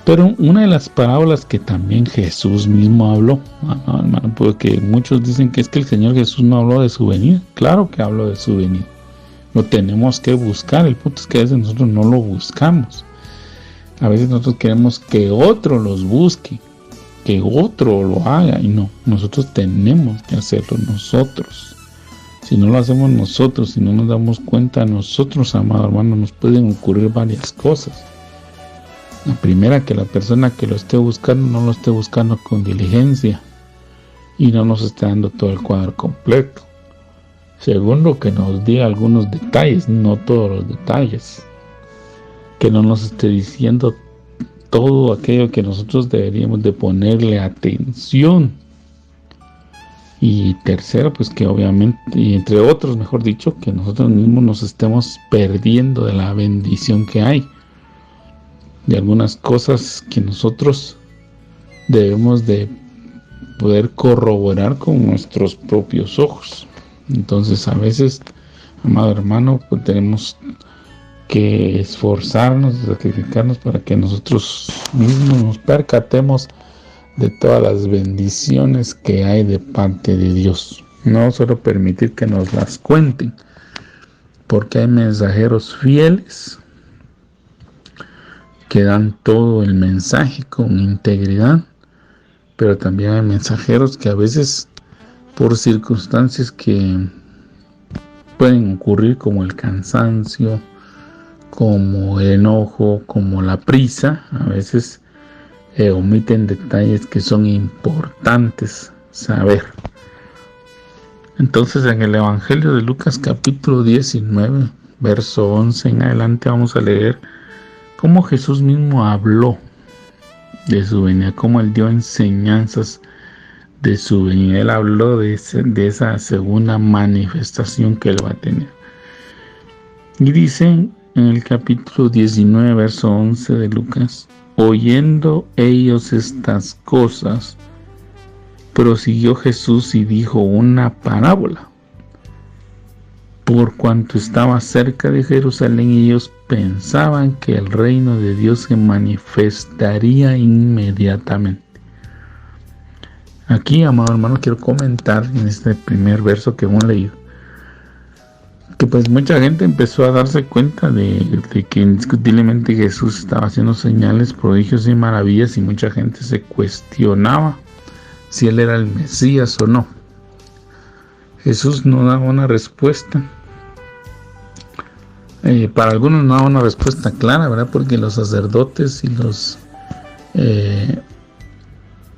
Pero una de las parábolas que también Jesús mismo habló, hermano, porque muchos dicen que es que el Señor Jesús no habló de su venida. Claro que habló de su venida. Lo tenemos que buscar. El punto es que a veces nosotros no lo buscamos. A veces nosotros queremos que otro los busque, que otro lo haga, y no, nosotros tenemos que hacerlo nosotros. Si no lo hacemos nosotros, si no nos damos cuenta nosotros, amado hermano, nos pueden ocurrir varias cosas. La primera, que la persona que lo esté buscando no lo esté buscando con diligencia y no nos esté dando todo el cuadro completo. Segundo, que nos diga algunos detalles, no todos los detalles. Que no nos esté diciendo todo aquello que nosotros deberíamos de ponerle atención. Y tercero, pues que obviamente, y entre otros, mejor dicho, que nosotros mismos nos estemos perdiendo de la bendición que hay, de algunas cosas que nosotros debemos de poder corroborar con nuestros propios ojos. Entonces, a veces, amado hermano, pues tenemos que esforzarnos, sacrificarnos para que nosotros mismos nos percatemos de todas las bendiciones que hay de parte de Dios. No solo permitir que nos las cuenten, porque hay mensajeros fieles que dan todo el mensaje con integridad, pero también hay mensajeros que a veces, por circunstancias que pueden ocurrir, como el cansancio, como el enojo, como la prisa, a veces omiten detalles que son importantes saber. Entonces, en el Evangelio de Lucas capítulo 19, verso 11 en adelante, vamos a leer cómo Jesús mismo habló de su venida, cómo Él dio enseñanzas de su venida. Él habló de esa segunda manifestación que él va a tener. Y dice en el capítulo 19, verso 11 de Lucas: oyendo ellos estas cosas, prosiguió Jesús y dijo una parábola. Por cuanto estaba cerca de Jerusalén, ellos pensaban que el reino de Dios se manifestaría inmediatamente. Aquí, amado hermano, quiero comentar en este primer verso que hemos leído, que pues mucha gente empezó a darse cuenta de que indiscutiblemente Jesús estaba haciendo señales, prodigios y maravillas, y mucha gente se cuestionaba si él era el Mesías o no. Jesús no daba una respuesta. Para algunos no daba una respuesta clara, ¿verdad? Porque los sacerdotes y los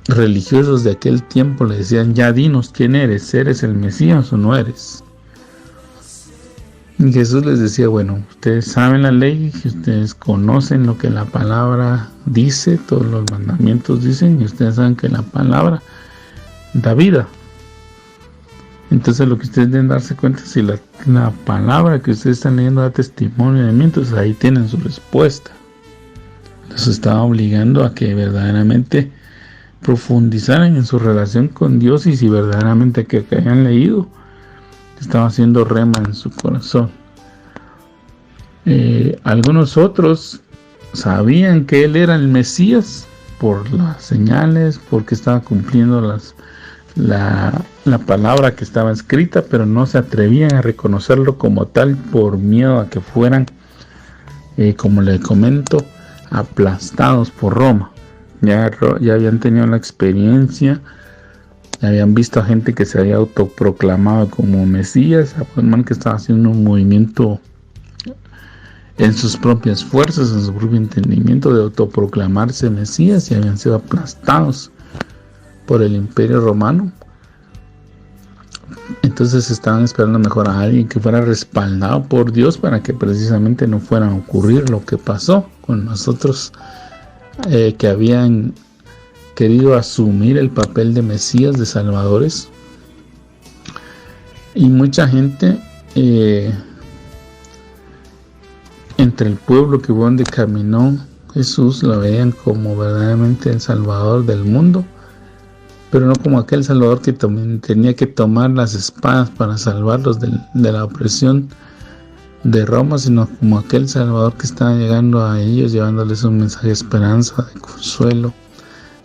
religiosos de aquel tiempo le decían: ya dinos quién eres el Mesías o no eres. Y Jesús les decía: bueno, ustedes saben la ley, ustedes conocen lo que la palabra dice, todos los mandamientos dicen, y ustedes saben que la palabra da vida. Entonces lo que ustedes deben darse cuenta es si la palabra que ustedes están leyendo da testimonio de mí, entonces ahí tienen su respuesta. Entonces estaba obligando a que verdaderamente profundizaran en su relación con Dios, y si verdaderamente que hayan leído estaba haciendo rema en su corazón. Algunos otros sabían que él era el Mesías por las señales, porque estaba cumpliendo la palabra que estaba escrita, pero no se atrevían a reconocerlo como tal por miedo a que fueran, como le comento, aplastados por Roma. Ya habían tenido la experiencia, ya habían visto a gente que se había autoproclamado como Mesías, a un man que estaba haciendo un movimiento en sus propias fuerzas, en su propio entendimiento de autoproclamarse Mesías, y habían sido aplastados por el Imperio Romano. Entonces estaban esperando mejor a alguien que fuera respaldado por Dios para que precisamente no fuera a ocurrir lo que pasó con nosotros, que habían querido asumir el papel de Mesías, de salvadores. Y mucha gente entre el pueblo que fue donde caminó Jesús lo veían como verdaderamente el Salvador del mundo, pero no como aquel Salvador que tenía que tomar las espadas para salvarlos de la opresión de Roma, sino como aquel Salvador que estaba llegando a ellos, llevándoles un mensaje de esperanza, de consuelo,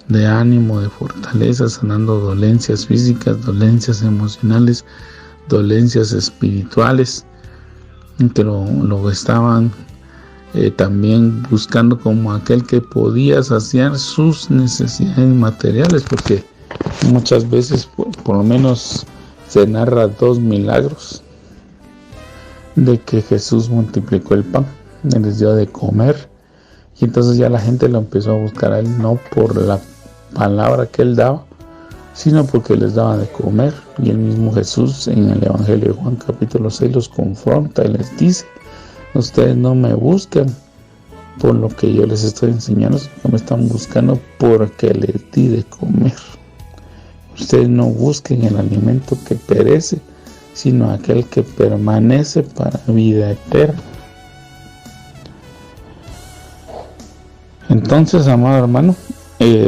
de ánimo, de fortaleza, sanando dolencias físicas, dolencias emocionales, dolencias espirituales, que lo estaban también buscando como aquel que podía saciar sus necesidades materiales, porque muchas veces, por lo menos se narra 2 milagros de que Jesús multiplicó el pan, les dio de comer, y entonces ya la gente lo empezó a buscar a él, no por la palabra que él daba, sino porque les daba de comer. Y el mismo Jesús en el Evangelio de Juan capítulo 6 los confronta y les dice: ustedes no me buscan por lo que yo les estoy enseñando, sino que me están buscando porque les di de comer. Ustedes no busquen el alimento que perece, sino aquel que permanece para vida eterna. Entonces, amado hermano,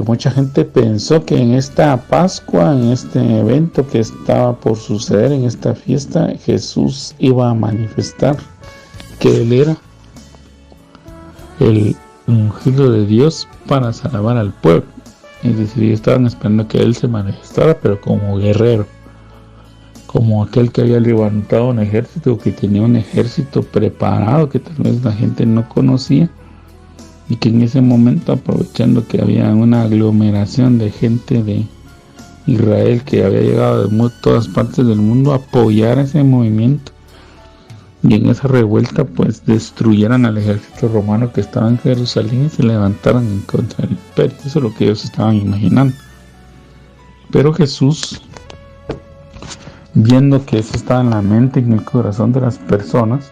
mucha gente pensó que en esta Pascua, en este evento que estaba por suceder, en esta fiesta, Jesús iba a manifestar que él era el ungido de Dios para salvar al pueblo. Es decir, ellos estaban esperando que él se manifestara, pero como guerrero, como aquel que había levantado un ejército, que tenía un ejército preparado que tal vez la gente no conocía, y que en ese momento, aprovechando que había una aglomeración de gente de Israel que había llegado de todas partes del mundo a apoyar ese movimiento, y en esa revuelta pues destruyeran al ejército romano que estaba en Jerusalén y se levantaran en contra del imperio. Eso es lo que ellos estaban imaginando. Pero Jesús, viendo que eso estaba en la mente y en el corazón de las personas,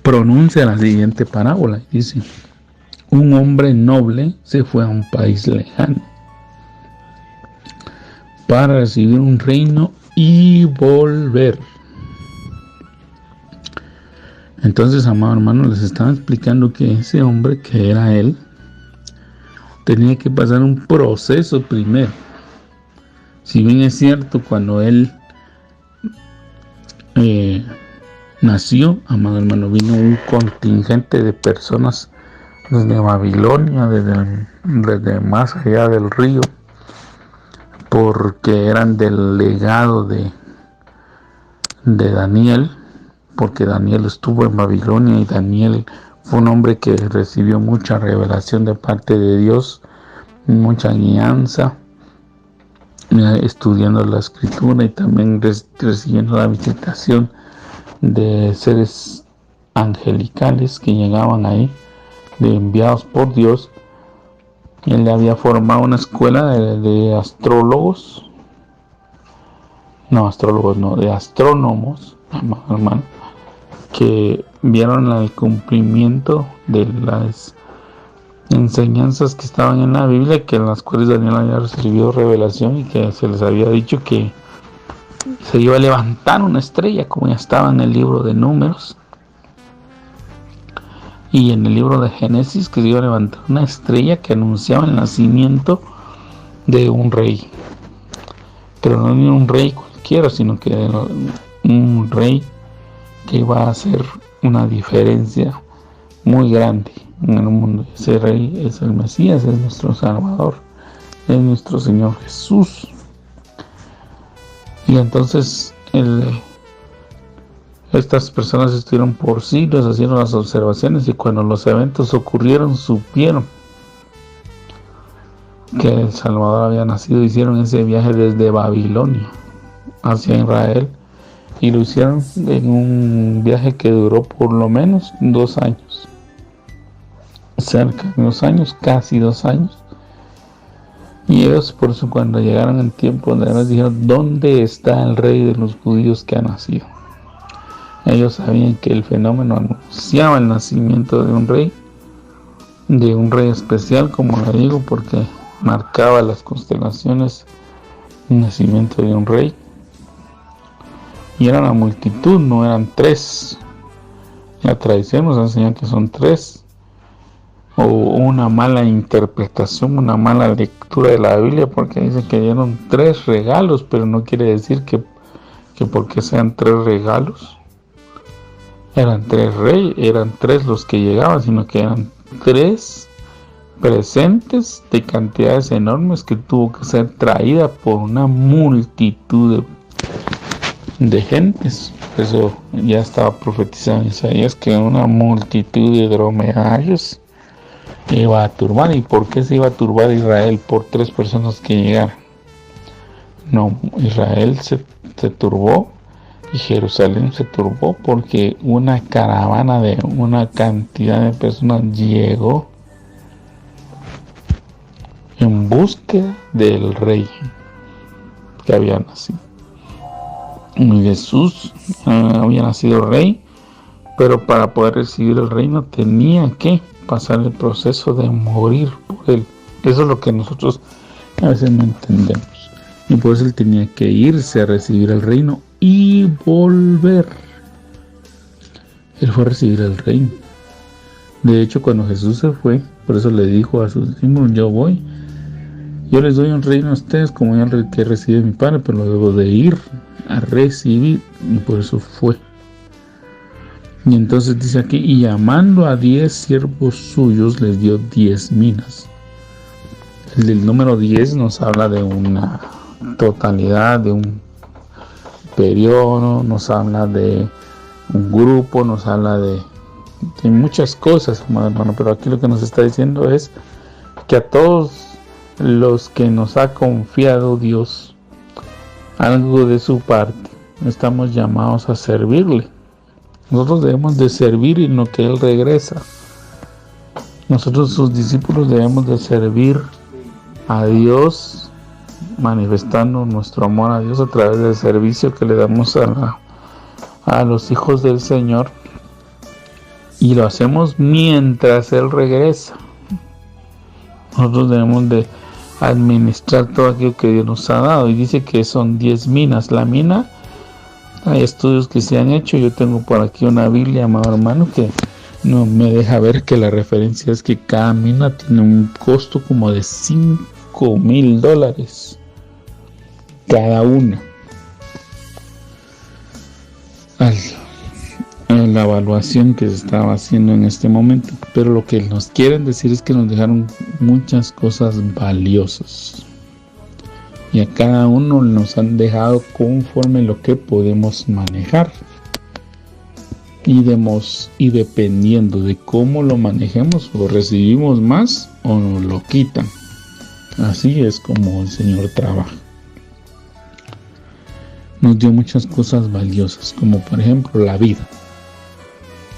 pronuncia la siguiente parábola y dice: un hombre noble se fue a un país lejano para recibir un reino y volver. Entonces, amado hermano, les estaba explicando que ese hombre, que era él, tenía que pasar un proceso primero. Si bien es cierto, cuando él nació, amado hermano, vino un contingente de personas desde Babilonia, desde más allá del río, porque eran del legado de Daniel, porque Daniel estuvo en Babilonia y Daniel fue un hombre que recibió mucha revelación de parte de Dios, mucha guianza, estudiando la escritura y también recibiendo la visitación de seres angelicales que llegaban ahí, enviados por Dios. Él había formado una escuela de astrónomos, hermano, que vieron el cumplimiento de las enseñanzas que estaban en la Biblia, que en las cuales Daniel había recibido revelación y que se les había dicho que se iba a levantar una estrella, como ya estaba en el libro de Números y en el libro de Génesis, que se iba a levantar una estrella que anunciaba el nacimiento de un rey, pero no ni un rey cualquiera, sino que un rey que iba a hacer una diferencia muy grande en el mundo. Ese rey es el Mesías, es nuestro Salvador, es nuestro Señor Jesús. Y entonces estas personas estuvieron por siglos haciendo las observaciones, y cuando los eventos ocurrieron, supieron que el Salvador había nacido. Hicieron ese viaje desde Babilonia hacia Israel, y lo hicieron en un viaje que duró por lo menos 2 años, cerca de 2 años, casi 2 años. Y ellos, por eso, cuando llegaron en tiempo de Dios, dijeron: ¿dónde está el rey de los judíos que ha nacido? Ellos sabían que el fenómeno anunciaba el nacimiento de un rey especial, como le digo, porque marcaba las constelaciones el nacimiento de un rey. Y era la multitud, no eran 3. La tradición nos enseña que son 3. O una mala interpretación, una mala lectura de la Biblia, porque dice que dieron 3 regalos, pero no quiere decir que porque sean 3 regalos eran 3 reyes, eran 3 los que llegaban, sino que eran 3 presentes de cantidades enormes que tuvo que ser traída por una multitud de gentes. Eso ya estaba profetizado en Isaías, que una multitud de dromedarios iba a turbar. ¿Y por qué se iba a turbar Israel? Por 3 personas que llegaran. No, Israel se turbó y Jerusalén se turbó porque una caravana de una cantidad de personas llegó en búsqueda del rey que había nacido. Y Jesús había nacido rey, pero para poder recibir el reino tenía que pasar el proceso de morir por él. Eso es lo que nosotros a veces no entendemos. Y por eso él tenía que irse a recibir el reino y volver. Él fue a recibir el reino. De hecho, cuando Jesús se fue, por eso le dijo a sus discípulos: yo voy, yo les doy un reino a ustedes como ya el que recibe mi Padre, pero lo debo de ir a recibir. Y por eso fue. Y entonces dice aquí: y llamando a 10 siervos suyos, les dio 10 minas. El del número 10 nos habla de una totalidad, de un periodo, nos habla de un grupo, nos habla de muchas cosas, hermano. Pero aquí lo que nos está diciendo es que a todos los que nos ha confiado Dios algo de su parte, estamos llamados a servirle. Nosotros debemos de servir en lo que Él regresa. Nosotros, sus discípulos, debemos de servir a Dios, manifestando nuestro amor a Dios a través del servicio que le damos a los hijos del Señor. Y lo hacemos mientras Él regresa. Nosotros debemos de administrar todo aquello que Dios nos ha dado, y dice que son 10 minas. La mina, hay estudios que se han hecho. Yo tengo por aquí una Biblia, amado hermano, que no me deja ver que la referencia es que cada mina tiene un costo como de $5,000 cada una. La evaluación que se estaba haciendo en este momento, pero lo que nos quieren decir es que nos dejaron muchas cosas valiosas, y a cada uno nos han dejado conforme lo que podemos manejar, y dependiendo de cómo lo manejemos, o recibimos más o nos lo quitan. Así es como el Señor trabaja. Nos dio muchas cosas valiosas, como por ejemplo la vida.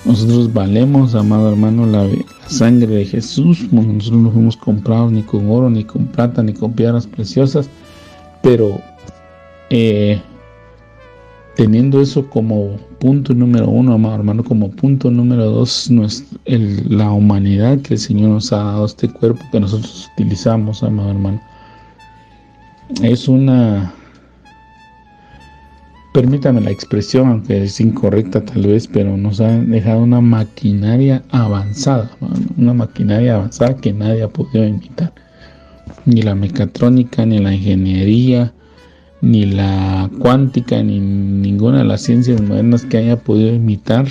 Nosotros valemos, amado hermano, la sangre de Jesús. Nosotros no fuimos comprados ni con oro, ni con plata, ni con piedras preciosas, pero teniendo eso como punto número 1, amado hermano, como punto número 2, la humanidad que el Señor nos ha dado, este cuerpo que nosotros utilizamos, amado hermano, es una... Permítame la expresión, aunque es incorrecta tal vez, pero nos han dejado una maquinaria avanzada que nadie ha podido imitar. Ni la mecatrónica, ni la ingeniería, ni la cuántica, ni ninguna de las ciencias modernas que haya podido imitar,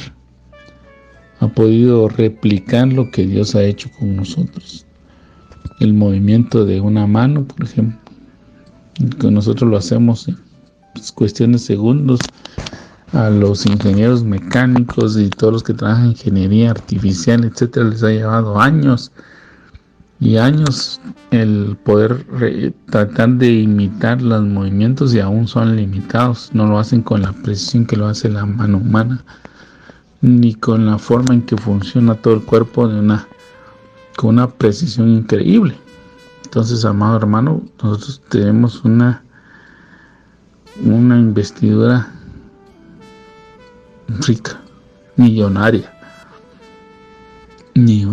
ha podido replicar lo que Dios ha hecho con nosotros. El movimiento de una mano, por ejemplo, que nosotros lo hacemos en cuestión de segundos. A los ingenieros mecánicos y todos los que trabajan en ingeniería artificial, etcétera, les ha llevado años y años el poder tratar de imitar los movimientos, y aún son limitados. No lo hacen con la precisión que lo hace la mano humana, ni con la forma en que funciona todo el cuerpo con una precisión increíble. Entonces, amado hermano, nosotros tenemos una investidura rica, millonaria, y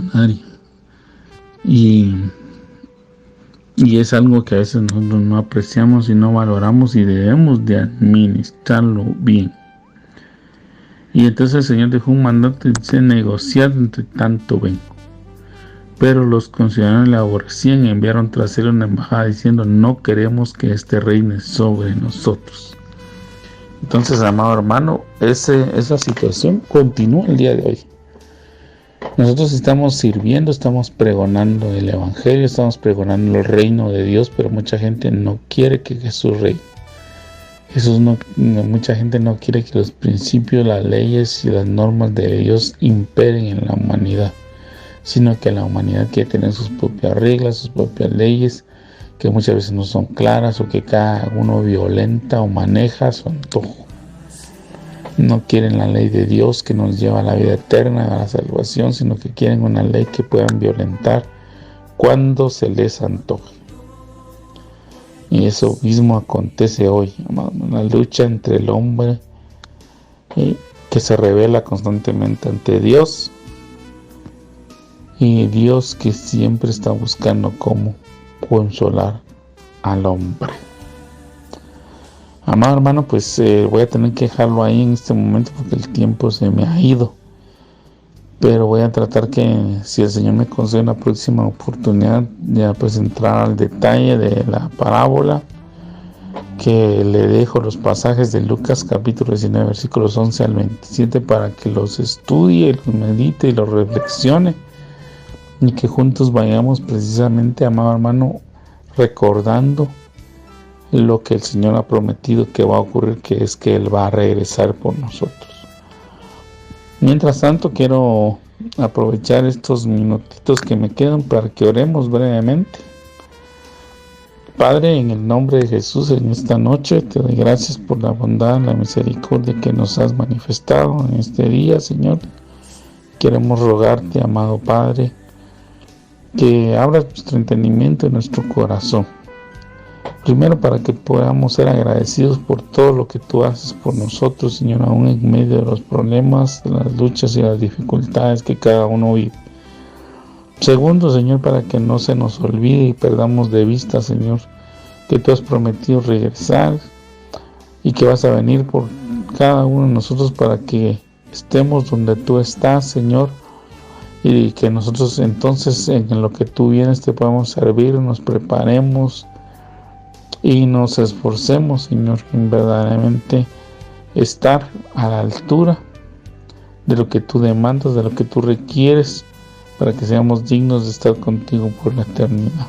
es algo que a veces nosotros no apreciamos y no valoramos, y debemos de administrarlo bien. Y entonces el Señor dejó un mandato y dice: negociar entre tanto ven. Pero los conciudadanos le aborrecían y enviaron tras él una embajada diciendo: no queremos que este reine sobre nosotros. Entonces, amado hermano, esa situación continúa el día de hoy. Nosotros estamos sirviendo, estamos pregonando el evangelio, estamos pregonando el reino de Dios, pero mucha gente no quiere que Jesús reine. Mucha gente no quiere que los principios, las leyes y las normas de Dios imperen en la humanidad, sino que la humanidad quiere tener sus propias reglas, sus propias leyes, que muchas veces no son claras, o que cada uno violenta o maneja a su antojo. No quieren la ley de Dios que nos lleva a la vida eterna, a la salvación, sino que quieren una ley que puedan violentar cuando se les antoje. Y eso mismo acontece hoy, una lucha entre el hombre que se revela constantemente ante Dios, y Dios que siempre está buscando cómo consolar al hombre. Amado hermano, pues voy a tener que dejarlo ahí en este momento porque el tiempo se me ha ido, pero voy a tratar que, si el Señor me concede una próxima oportunidad, ya pues entrar al detalle de la parábola, que le dejo los pasajes de Lucas capítulo 19 versículos 11 al 27 para que los estudie, los medite y los reflexione, y que juntos vayamos precisamente, amado hermano, recordando lo que el Señor ha prometido que va a ocurrir, que es que Él va a regresar por nosotros. Mientras tanto, quiero aprovechar estos minutitos que me quedan para que oremos brevemente. Padre, en el nombre de Jesús, en esta noche te doy gracias por la bondad, la misericordia que nos has manifestado en este día, Señor. Queremos rogarte, amado Padre, que abras nuestro entendimiento y nuestro corazón. Primero, para que podamos ser agradecidos por todo lo que tú haces por nosotros, Señor, aún en medio de los problemas, de las luchas y las dificultades que cada uno vive. Segundo, Señor, para que no se nos olvide y perdamos de vista, Señor, que tú has prometido regresar y que vas a venir por cada uno de nosotros para que estemos donde tú estás, Señor, y que nosotros entonces en lo que tú vienes te podamos servir, nos preparemos y nos esforcemos, Señor, en verdaderamente estar a la altura de lo que tú demandas, de lo que tú requieres, para que seamos dignos de estar contigo por la eternidad.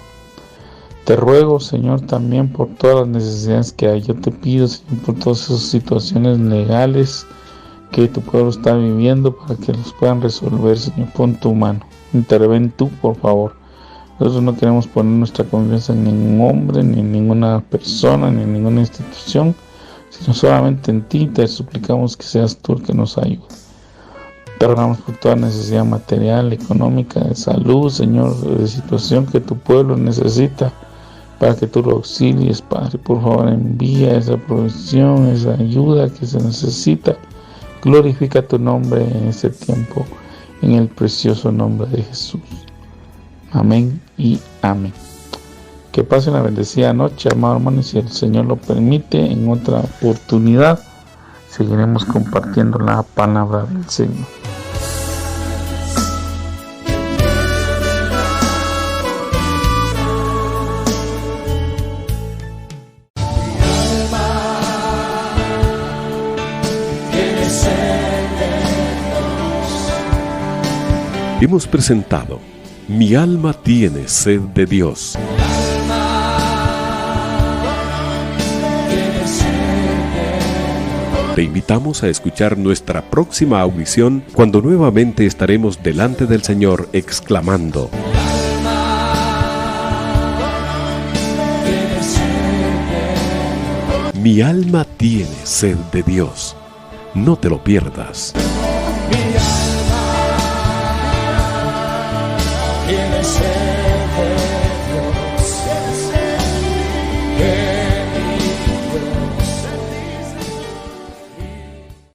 Te ruego, Señor, también por todas las necesidades que hay. Yo te pido, Señor, por todas esas situaciones legales que tu pueblo está viviendo, para que los puedan resolver, Señor. Pon tu mano. Interven tú, por favor. Nosotros no queremos poner nuestra confianza en ningún hombre, ni en ninguna persona, ni en ninguna institución, sino solamente en ti. Te suplicamos que seas tú el que nos ayude. Te rogamos por toda necesidad material, económica, de salud, Señor, de situación que tu pueblo necesita, para que tú lo auxilies, Padre. Por favor, envía esa provisión, esa ayuda que se necesita. Glorifica tu nombre en este tiempo, en el precioso nombre de Jesús. Amén y amén. Que pase una bendecida noche, amado hermano, y si el Señor lo permite, en otra oportunidad seguiremos compartiendo la palabra del Señor. Hemos presentado Mi alma tiene sed de Dios. Te invitamos a escuchar nuestra próxima audición, cuando nuevamente estaremos delante del Señor exclamando: Mi alma tiene sed de Dios. No te lo pierdas. Tiene sed de